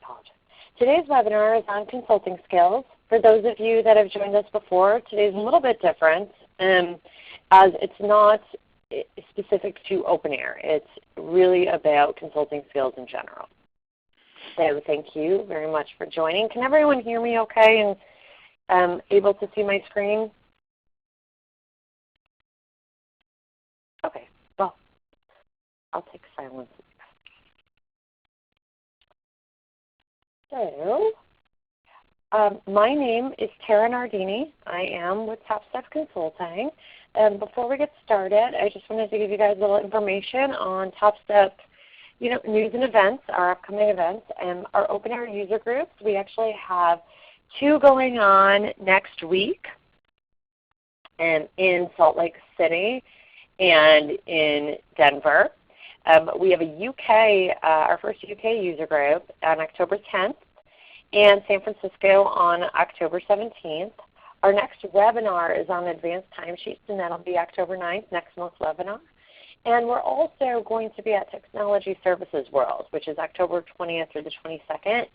apologize. Today's webinar is on consulting skills. For those of you that have joined us before, today's a little bit different as it's not specific to OpenAir. It's really about consulting skills in general. So thank you very much for joining. Can everyone hear me okay and able to see my screen? Okay, well, I'll take silence. So, my name is Tara Nardini. I am with Top Step Consulting. And before we get started, I just wanted to give you guys a little information on Top Step news and events, our upcoming events, and our OpenAir user groups. We actually have 2 going on next week in Salt Lake City and in Denver. We have a UK, our first UK user group on October 10th and San Francisco on October 17th. Our next webinar is on advanced timesheets, and that will be October 9th, next month's webinar. And we're also going to be at Technology Services World, which is October 20th through the 22nd.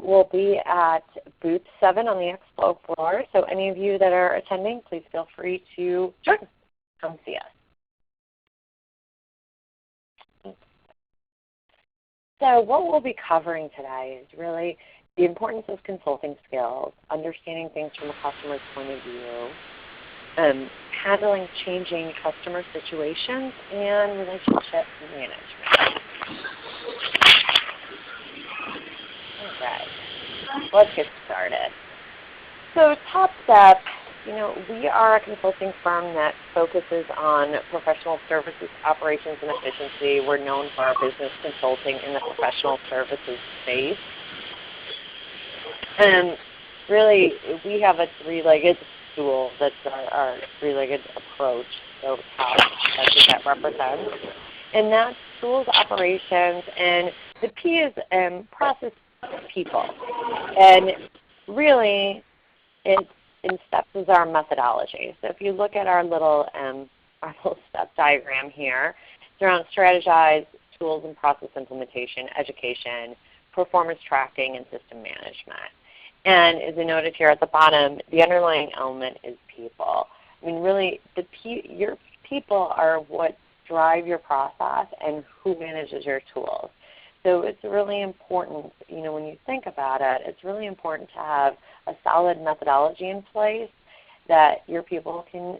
We'll be at booth 7 on the expo floor. So any of you that are attending, please feel free to join us. Come see us. So what we'll be covering today is really the importance of consulting skills, understanding things from a customer's point of view, handling changing customer situations, and relationship management. All right, let's get started. So Top Step, we are a consulting firm that focuses on professional services operations and efficiency. We're known for our business consulting in the professional services space. And really, we have a 3-legged stool. That's our 3-legged approach. So TOP, that's what that represents. And that's tools, operations, and the P is process people. And really, it's in steps is our methodology. So if you look at our little step diagram here, it's around strategize, tools and process implementation, education, performance tracking, and system management. And as I noted here at the bottom, the underlying element is people. I mean, really, your people are what drive your process and who manages your tools. So it's really important, when you think about it, it's really important to have a solid methodology in place that your people can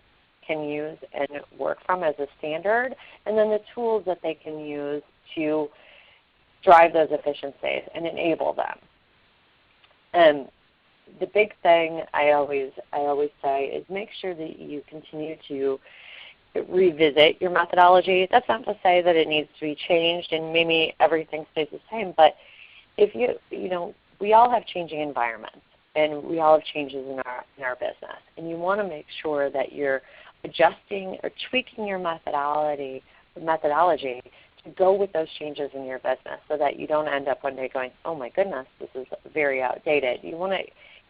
use and work from as a standard, and then the tools that they can use to drive those efficiencies and enable them. And the big thing I always say is make sure that you continue to revisit your methodology. That's not to say that it needs to be changed and maybe everything stays the same, but if we all have changing environments and we all have changes in our business, and you want to make sure that you're adjusting or tweaking your methodology to go with those changes in your business so that you don't end up one day going, oh my goodness, this is very outdated. You want to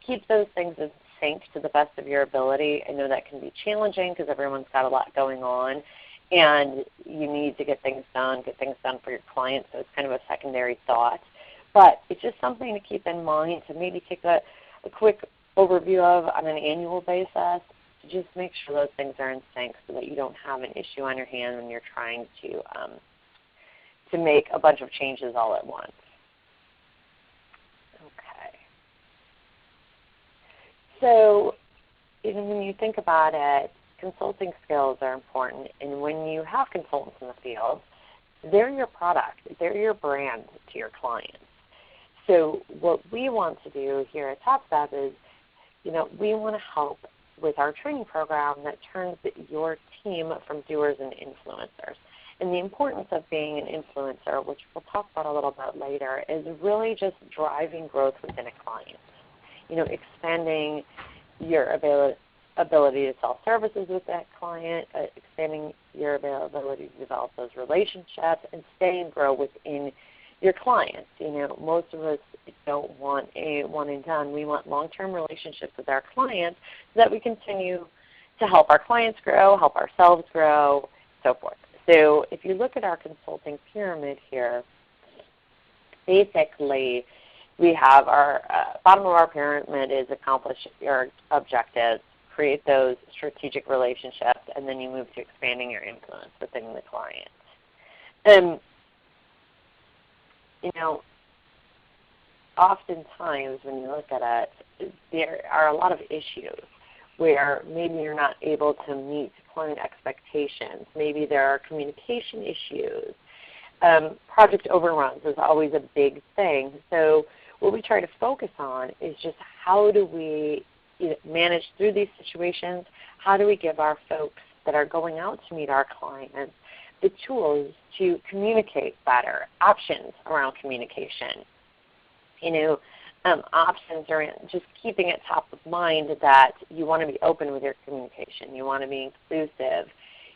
keep those things in sync to the best of your ability. I know that can be challenging because everyone's got a lot going on and you need to get things done for your clients, so it's kind of a secondary thought. But it's just something to keep in mind to maybe take a quick overview of on an annual basis to just make sure those things are in sync so that you don't have an issue on your hand when you're trying to make a bunch of changes all at once. Okay. So when you think about it, consulting skills are important, and when you have consultants in the field, they're your product, they're your brand to your clients. So what we want to do here at TopStep is, we want to help with our training program that turns your team from doers and influencers. And the importance of being an influencer, which we'll talk about a little bit later, is really just driving growth within a client. Expanding your ability to sell services with that client, expanding your ability to develop those relationships, and stay and grow within your clients. Most of us don't want a one and done. We want long-term relationships with our clients so that we continue to help our clients grow, help ourselves grow, so forth. So if you look at our consulting pyramid here, basically we have our bottom of our pyramid is accomplish your objectives, create those strategic relationships, and then you move to expanding your influence within the client. You know, oftentimes when you look at it, there are a lot of issues where maybe you're not able to meet client expectations. Maybe there are communication issues. Project overruns is always a big thing. So what we try to focus on is just how do we manage through these situations? How do we give our folks that are going out to meet our clients the tools to communicate better, options around communication? Options around just keeping it top of mind that you want to be open with your communication. You want to be inclusive.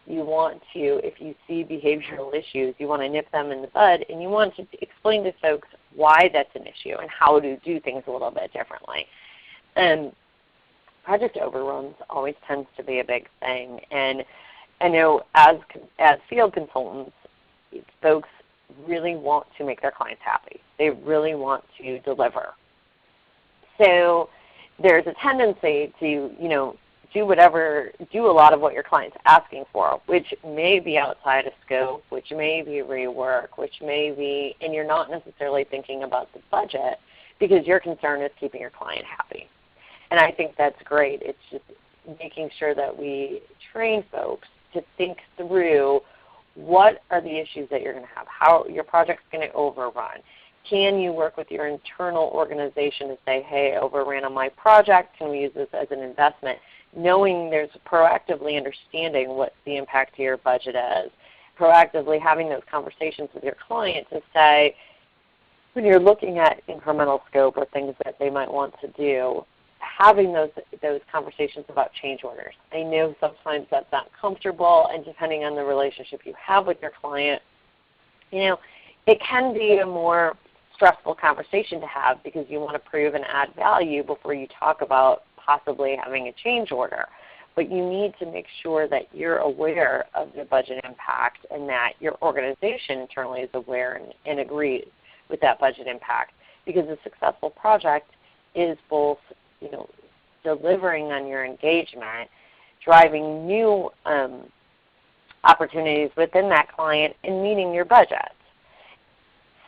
You want to, if you see behavioral issues, you want to nip them in the bud, and you want to explain to folks why that's an issue and how to do things a little bit differently. Project overruns always tends to be a big thing, and I know as field consultants, folks really want to make their clients happy. They really want to deliver. So there's a tendency to, do a lot of what your client's asking for, which may be outside of scope, which may be rework, which may be, and you're not necessarily thinking about the budget because your concern is keeping your client happy. And I think that's great. It's just making sure that we train folks to think through what are the issues that you're going to have, how your project's going to overrun. Can you work with your internal organization to say, hey, I overran on my project, can we use this as an investment? Knowing there's proactively understanding what the impact to your budget is, proactively having those conversations with your client to say, when you're looking at incremental scope or things that they might want to do, having those conversations about change orders. I know sometimes that's not comfortable, and depending on the relationship you have with your client, it can be a more stressful conversation to have because you want to prove and add value before you talk about possibly having a change order. But you need to make sure that you're aware of the budget impact and that your organization internally is aware and agrees with that budget impact, because a successful project is both delivering on your engagement, driving new opportunities within that client, and meeting your budget.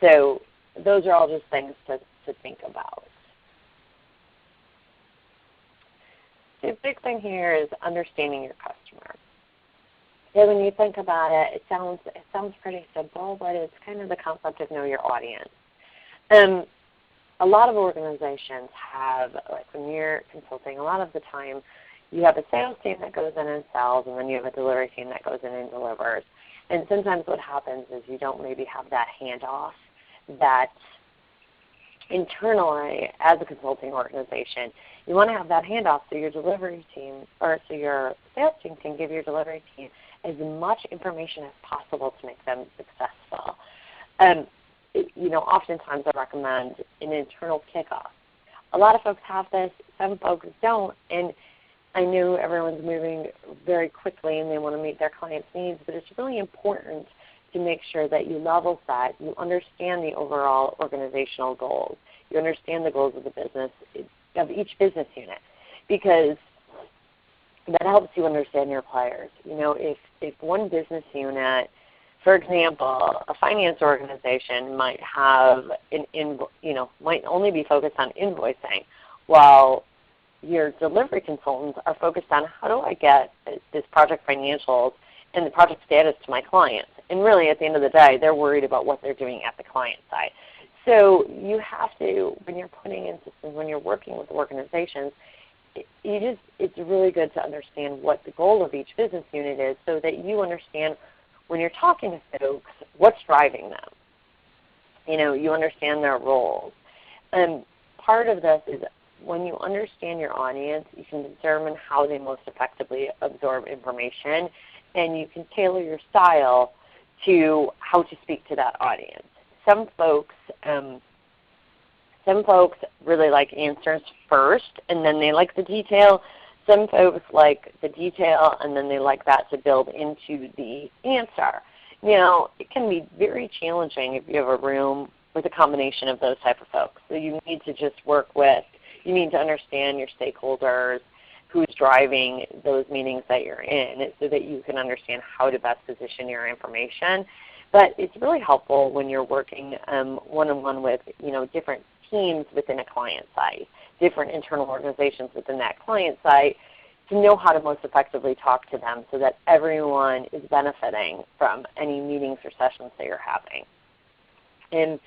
So those are all just things to think about. The big thing here is understanding your customer. So when you think about it, it sounds pretty simple, but it's kind of the concept of know your audience. A lot of organizations have, like when you're consulting, a lot of the time you have a sales team that goes in and sells, and then you have a delivery team that goes in and delivers. And sometimes what happens is you don't maybe have that handoff that internally as a consulting organization. You want to have that handoff so your delivery team, or so your sales team can give your delivery team as much information as possible to make them successful. Oftentimes I recommend an internal kickoff. A lot of folks have this, some folks don't, and I know everyone's moving very quickly and they want to meet their clients' needs, but it's really important to make sure that you level set, you understand the overall organizational goals, you understand the goals of the business, of each business unit, because that helps you understand your players. If one business unit, for example, a finance organization might have might only be focused on invoicing, while your delivery consultants are focused on how do I get this project financials and the project status to my clients. And really at the end of the day, they're worried about what they're doing at the client side. So you have to, when you're putting in systems, when you're working with organizations, it's really good to understand what the goal of each business unit is so that you understand when you're talking to folks what's driving them. You understand their roles. And part of this is when you understand your audience, you can determine how they most effectively absorb information, and you can tailor your style to how to speak to that audience. Some folks really like answers first, and then they like the detail. Some folks like the detail, and then they like that to build into the answer. It can be very challenging if you have a room with a combination of those type of folks. So you need to just work with, you need to understand your stakeholders, who's driving those meetings that you're in, so that you can understand how to best position your information. But it's really helpful when you're working one-on-one with different teams within a client site, different internal organizations within that client site, to know how to most effectively talk to them so that everyone is benefiting from any meetings or sessions that you're having. And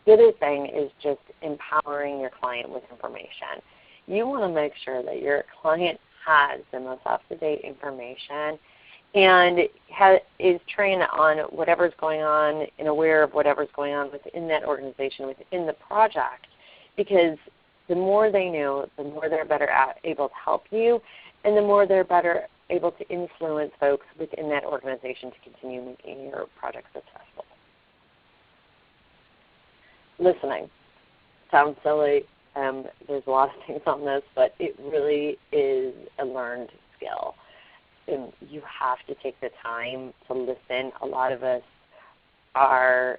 the other thing is just empowering your client with information. You want to make sure that your client has the most up-to-date information and is trained on whatever's going on and aware of whatever's going on within that organization, within the project, because the more they know, the more they're better able to help you, and the more they're better able to influence folks within that organization to continue making your project successful. Listening. Sounds silly. There's a lot of things on this, but it really is a learned skill. And you have to take the time to listen. A lot of us are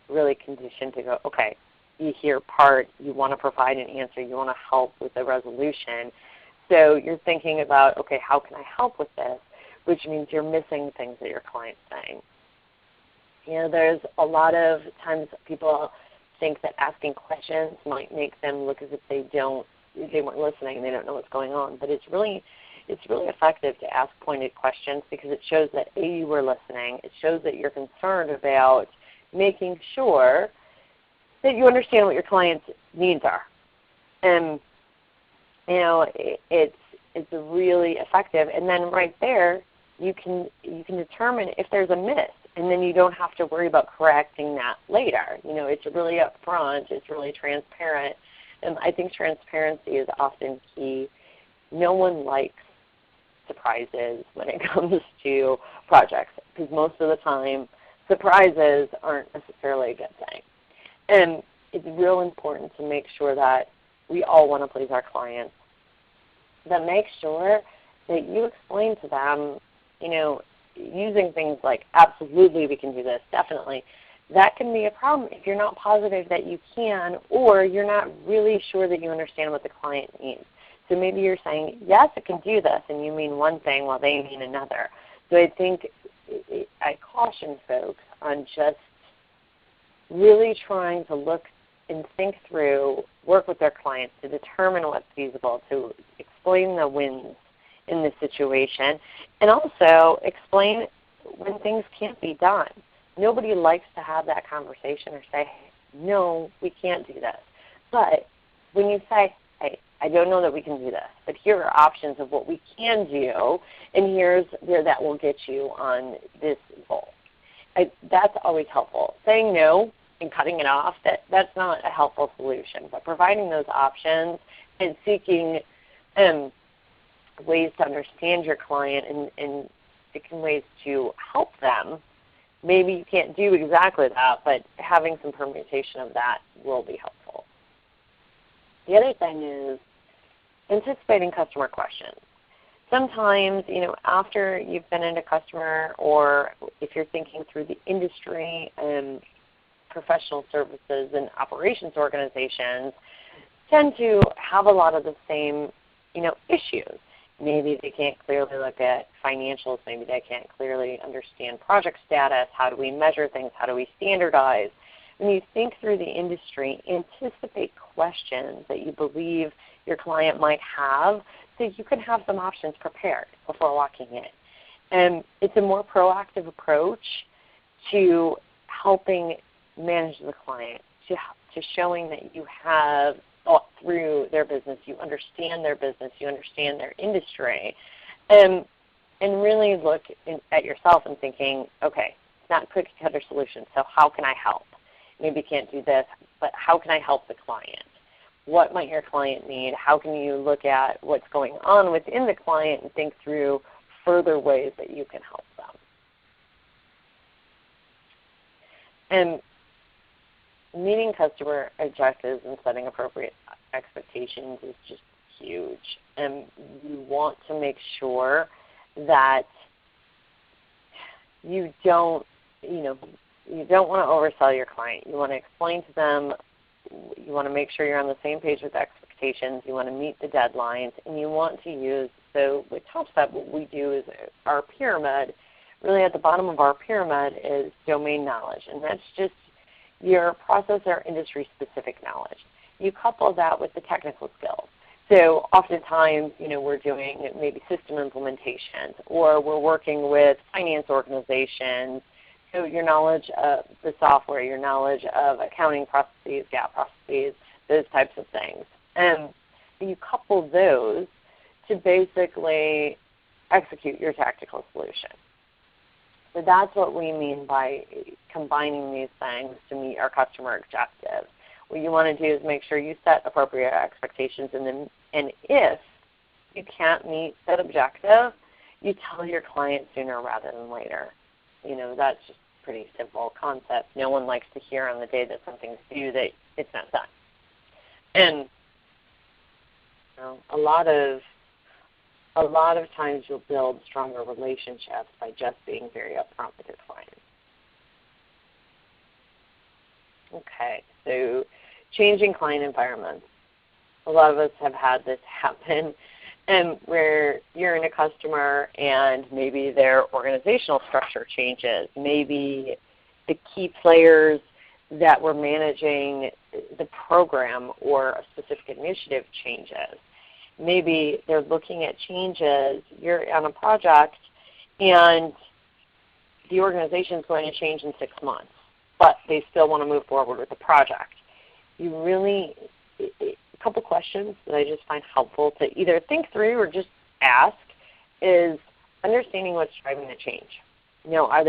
really conditioned to go, okay, you hear part, you want to provide an answer, you want to help with the resolution. So you're thinking about, okay, how can I help with this? Which means you're missing things that your client's saying. There's a lot of times people think that asking questions might make them look as if they weren't listening and they don't know what's going on. But it's really effective to ask pointed questions because it shows that A, you were listening. It shows that you're concerned about making sure that you understand what your client's needs are. And it's really effective. And then right there, you can determine if there's a miss, and then you don't have to worry about correcting that later. It's really upfront. It's really transparent. And I think transparency is often key. No one likes surprises when it comes to projects because most of the time surprises aren't necessarily a good thing. And it's real important to make sure that we all want to please our clients, but make sure that you explain to them, using things like absolutely we can do this, definitely. That can be a problem if you're not positive that you can, or you're not really sure that you understand what the client needs. So maybe you're saying, yes, it can do this, and you mean one thing while they mean another. So I think I caution folks on just really trying to look and think through, work with their clients to determine what's feasible, to explain the wins in the situation, and also explain when things can't be done. Nobody likes to have that conversation or say, no, we can't do this. But when you say, hey, I don't know that we can do this, but here are options of what we can do, and here's where that will get you on this goal. That's always helpful. Saying no and cutting it off, that's not a helpful solution. But providing those options and seeking ways to understand your client and seeking ways to help them. Maybe you can't do exactly that, but having some permutation of that will be helpful. The other thing is anticipating customer questions. Sometimes, after you've been in a customer, or if you're thinking through the industry and professional services and operations organizations tend to have a lot of the same, issues. Maybe they can't clearly look at financials. Maybe they can't clearly understand project status. How do we measure things? How do we standardize? When you think through the industry, anticipate questions that you believe your client might have so you can have some options prepared before walking in. And it's a more proactive approach to helping manage the client, to showing that you have thought through their business, you understand their business, you understand their industry, and really look at yourself and thinking, okay, it's not a cookie-cutter solution, so how can I help? Maybe you can't do this, but how can I help the client? What might your client need? How can you look at what's going on within the client and think through further ways that you can help them? And meeting customer objectives and setting appropriate expectations is just huge. And you want to make sure that you don't, you don't want to oversell your client. You want to explain to them, you want to make sure you're on the same page with expectations, you want to meet the deadlines, and you want to use, so with TopStep what we do is our pyramid, really at the bottom of our pyramid is domain knowledge, and that's just your process or industry specific knowledge. You couple that with the technical skills. So oftentimes, we're doing maybe system implementations, or we're working with finance organizations. So your knowledge of the software, your knowledge of accounting processes, GAAP processes, those types of things. And you couple those to basically execute your tactical solution. So that's what we mean by combining these things to meet our customer objectives. What you want to do is make sure you set appropriate expectations, and if you can't meet that objective, you tell your client sooner rather than later. That's just a pretty simple concept. No one likes to hear on the day that something's due that it's not done. And a lot of times you'll build stronger relationships by just being very upfront with your clients. Okay, so changing client environments. A lot of us have had this happen, where you're in a customer and maybe their organizational structure changes. Maybe the key players that were managing the program or a specific initiative changes. Maybe they're looking at changes. You're on a project and the organization is going to change in 6 months, but they still want to move forward with the project. A couple questions that I just find helpful to either think through or just ask is understanding what's driving the change. Are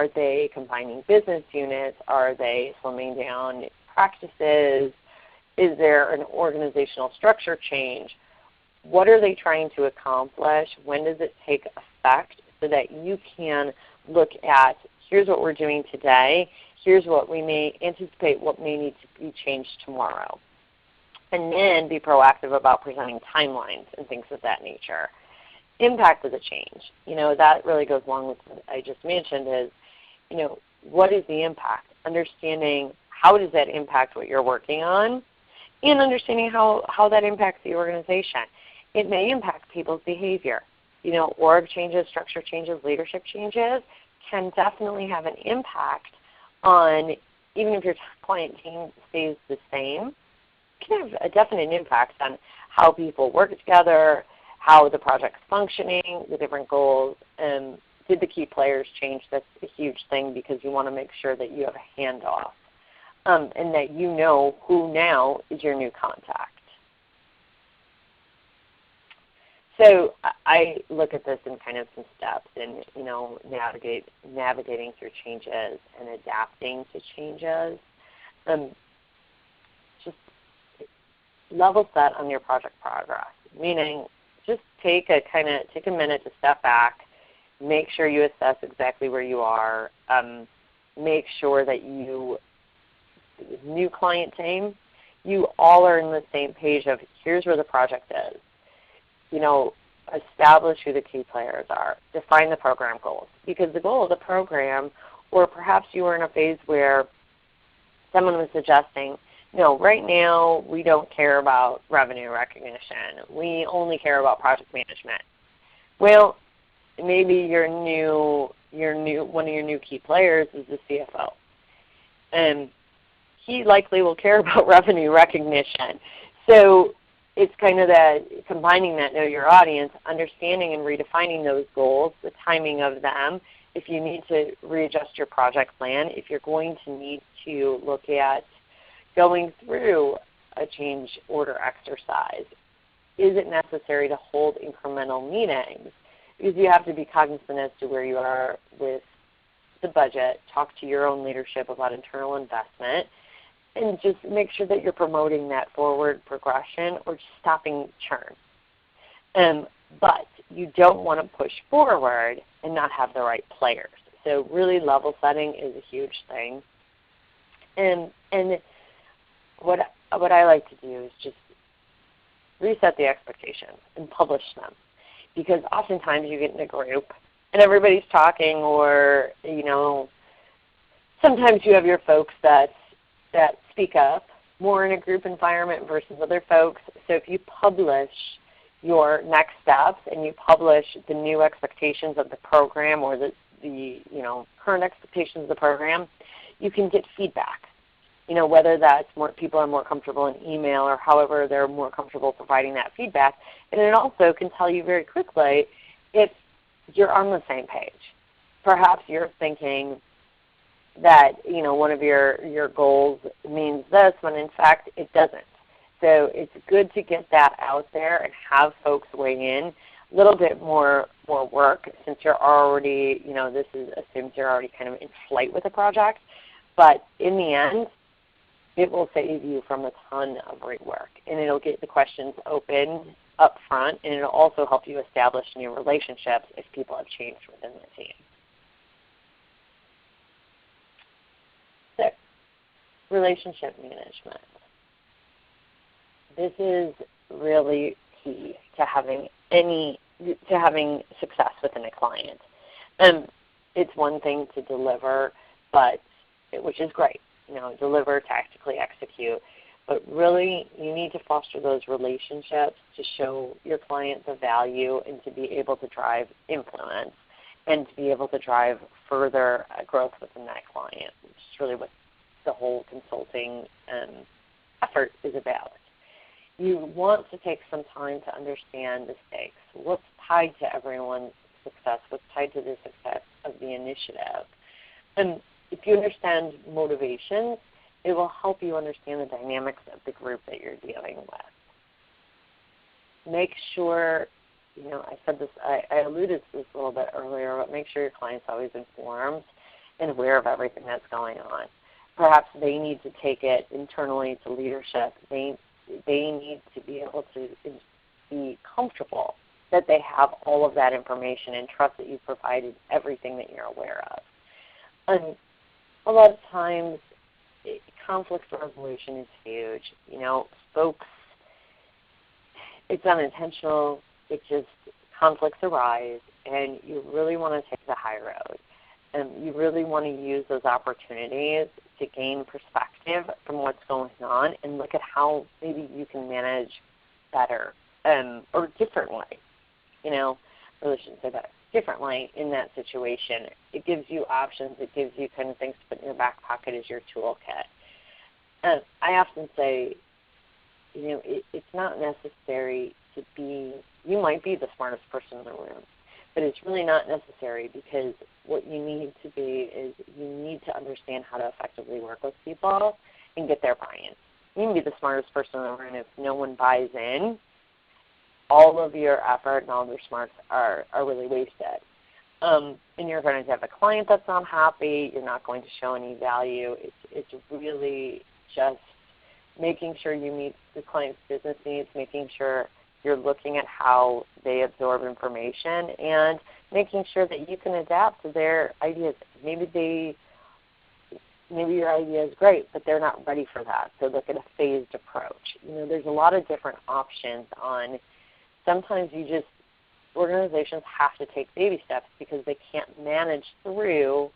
they combining business units? Are they slimming down practices? Is there an organizational structure change? What are they trying to accomplish? When does it take effect, so that you can look at, here's what we're doing today, here's what we may anticipate what may need to be changed tomorrow. And then be proactive about presenting timelines and things of that nature. Impact of the change. That really goes along with what I just mentioned is, what is the impact? Understanding how does that impact what you're working on, and understanding how that impacts the organization. It may impact people's behavior. Org changes, structure changes, leadership changes can definitely have an impact on, even if your client team stays the same, can have a definite impact on how people work together, how the project's functioning, the different goals, and did the key players change? That's a huge thing, because you want to make sure that you have a handoff, and that you know who now is your new contact. So I look at this in kind of some steps, and navigating through changes and adapting to changes. Just level set on your project progress, meaning just take a minute to step back, make sure you assess exactly where you are, make sure that new client team, you all are in the same page of here's where the project is. Establish who the key players are. Define the program goals. Because the goal of the program, or perhaps you were in a phase where someone was suggesting, right now we don't care about revenue recognition. We only care about project management. Well, maybe one of your new key players is the CFO. And he likely will care about revenue recognition. So it's kind of that combining that know your audience, understanding and redefining those goals, the timing of them. If you need to readjust your project plan, if you're going to need to look at going through a change order exercise, is it necessary to hold incremental meetings? Because you have to be cognizant as to where you are with the budget, talk to your own leadership about internal investment, and just make sure that you're promoting that forward progression or just stopping churn. But you don't want to push forward and not have the right players. So really level setting is a huge thing. And what I like to do is just reset the expectations and publish them. Because oftentimes you get in a group and everybody's talking, or Sometimes you have your folks that speak up more in a group environment versus other folks. So if you publish your next steps and you publish the new expectations of the program or the current expectations of the program, you can get feedback. Whether that's people are more comfortable in email or however they're more comfortable providing that feedback. And it also can tell you very quickly if you're on the same page. Perhaps you're thinking that one of your goals means this when in fact it doesn't. So it's good to get that out there and have folks weigh in. A little bit more work since you're already, this assumes you're already kind of in flight with the project. But in the end, it will save you from a ton of rework. And it will get the questions open up front, and it will also help you establish new relationships if people have changed within the team. So, relationship management. This is really key to having success within a client. It's one thing to deliver, which is great. Deliver, tactically execute. But really, you need to foster those relationships to show your client the value and to be able to drive influence and to be able to drive further growth within that client, which is really what the whole consulting effort is about. You want to take some time to understand the stakes. What's tied to everyone's success? What's tied to the success of the initiative? And if you understand motivations, it will help you understand the dynamics of the group that you're dealing with. Make sure, I said this, I alluded to this a little bit earlier, but make sure your client's always informed and aware of everything that's going on. Perhaps they need to take it internally to leadership. They need to be able to be comfortable that they have all of that information and trust that you've provided everything that you're aware of. And a lot of times, conflict resolution is huge. Folks, it's unintentional. Conflicts arise, and you really want to take the high road. And you really want to use those opportunities to gain perspective from what's going on and look at how maybe you can manage better or differently. Really shouldn't say better. Differently in that situation. It gives you options. It gives you kind of things to put in your back pocket as your toolkit. I often say, it's not necessary to be, you might be the smartest person in the room, but it's really not necessary because what you need to be is you need to understand how to effectively work with people and get their buy-in. You can be the smartest person in the room. If no one buys in, all of your effort and all of your smarts are really wasted. And you're going to have a client that's not happy. You're not going to show any value. It's really just making sure you meet the client's business needs, making sure you're looking at how they absorb information, and making sure that you can adapt to their ideas. Maybe your idea is great, but they're not ready for that. So look at a phased approach. There's a lot of different options on. Sometimes organizations have to take baby steps because they can't manage through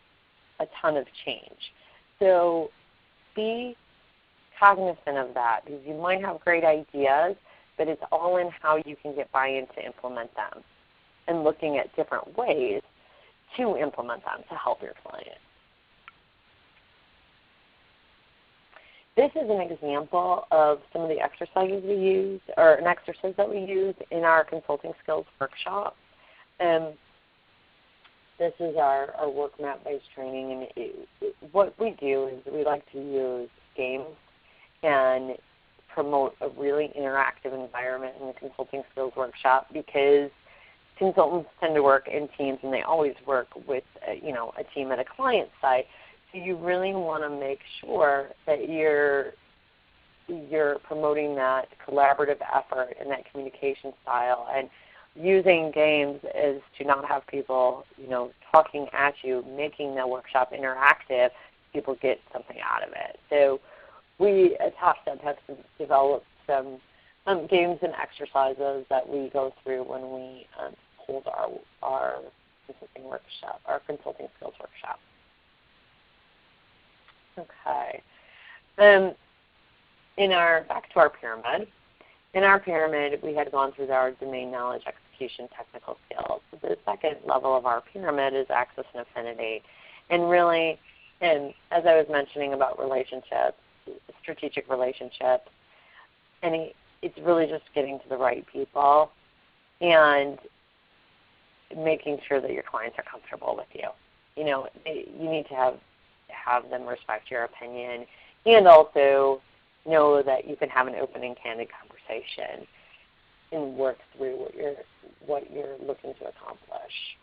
a ton of change. So be cognizant of that because you might have great ideas, but it's all in how you can get buy-in to implement them and looking at different ways to implement them to help your client. This is an example of some of the exercises we use, or an exercise that we use in our consulting skills workshop. This is our work map-based training, and what we do is we like to use games and promote a really interactive environment in the consulting skills workshop because consultants tend to work in teams, and they always work with a team at a client site. So you really want to make sure that you're promoting that collaborative effort and that communication style, and using games is to not have people, talking at you, making the workshop interactive. People get something out of it. So we at TopStep have developed some games and exercises that we go through when we hold our consulting workshop, our consulting skills workshop. Okay. Back to our pyramid. In our pyramid, we had gone through our domain knowledge, execution, technical skills. The second level of our pyramid is access and affinity. And really, and as I was mentioning about relationships, strategic relationships, and it's really just getting to the right people and making sure that your clients are comfortable with you. You need to have them respect your opinion, and also know that you can have an open and candid conversation and work through what you're looking to accomplish.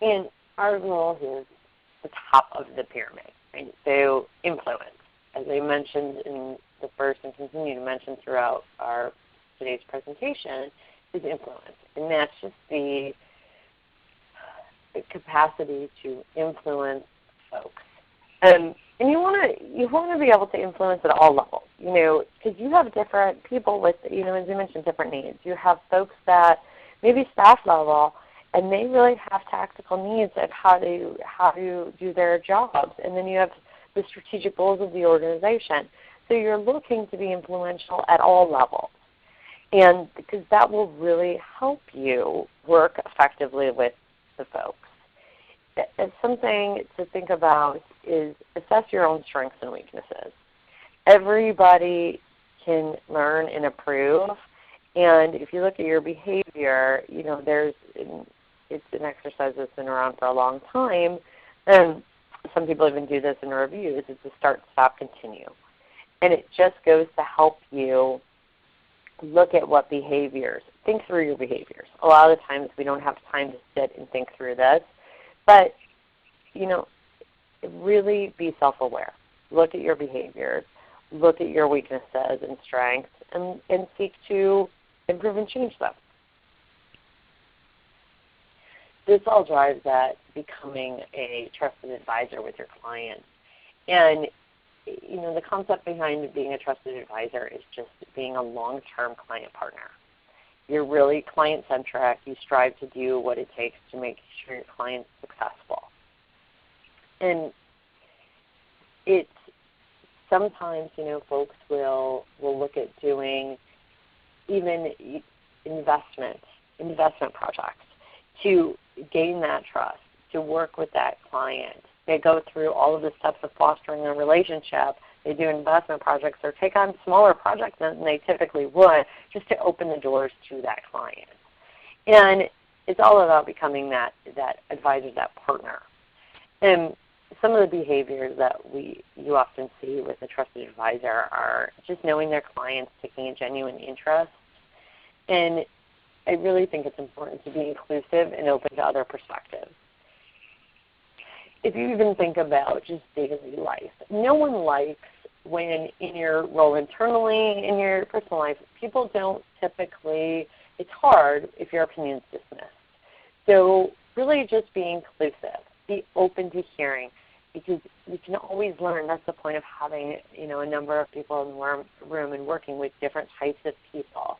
And our goal is the top of the pyramid, right? So influence, as I mentioned in the first and continue to mention throughout today's presentation, is influence. And that's just the capacity to influence folks. And you want to be able to influence at all levels, because you have different people with, as you mentioned, different needs. You have folks that maybe staff level, and they really have tactical needs of how to do their jobs. And then you have the strategic goals of the organization. So you're looking to be influential at all levels. And because that will really help you work effectively with the folks. And something to think about is assess your own strengths and weaknesses. Everybody can learn and improve. And if you look at your behavior, it's an exercise that's been around for a long time. And some people even do this in reviews. It's a start, stop, continue. And it just goes to help you look at what behaviors, think through your behaviors. A lot of the times we don't have time to sit and think through this. But, really be self-aware. Look at your behaviors. Look at your weaknesses and strengths and seek to improve and change them. This all drives at becoming a trusted advisor with your clients. And, the concept behind being a trusted advisor is just being a long-term client partner. You're really client-centric. You strive to do what it takes to make sure your client's successful. And it's sometimes, folks will look at doing even investment projects to gain that trust, to work with that client. They go through all of the steps of fostering a relationship. They do investment projects or take on smaller projects than they typically would just to open the doors to that client. And it's all about becoming that advisor, that partner. And some of the behaviors that you often see with a trusted advisor are just knowing their clients, taking a genuine interest. And I really think it's important to be inclusive and open to other perspectives. If you even think about just daily life, no one likes when in your role internally, in your personal life, people don't typically, it's hard if your opinion is dismissed. So really just be inclusive, be open to hearing, because you can always learn. That's the point of having a number of people in the room and working with different types of people.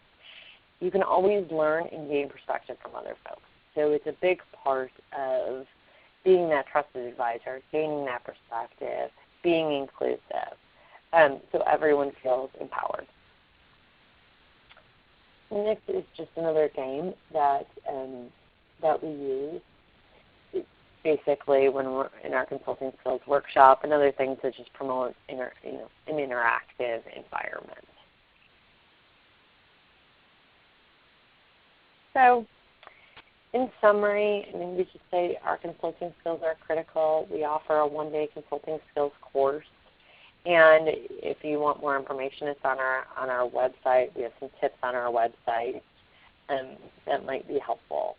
You can always learn and gain perspective from other folks. So it's a big part of being that trusted advisor, gaining that perspective, being inclusive, so everyone feels empowered. Next is just another game that we use. It's basically when we're in our consulting skills workshop, another thing to just promote an interactive environment. So, in summary, we should say our consulting skills are critical. We offer a one-day consulting skills course. And if you want more information, it's on our website. We have some tips on our website that might be helpful.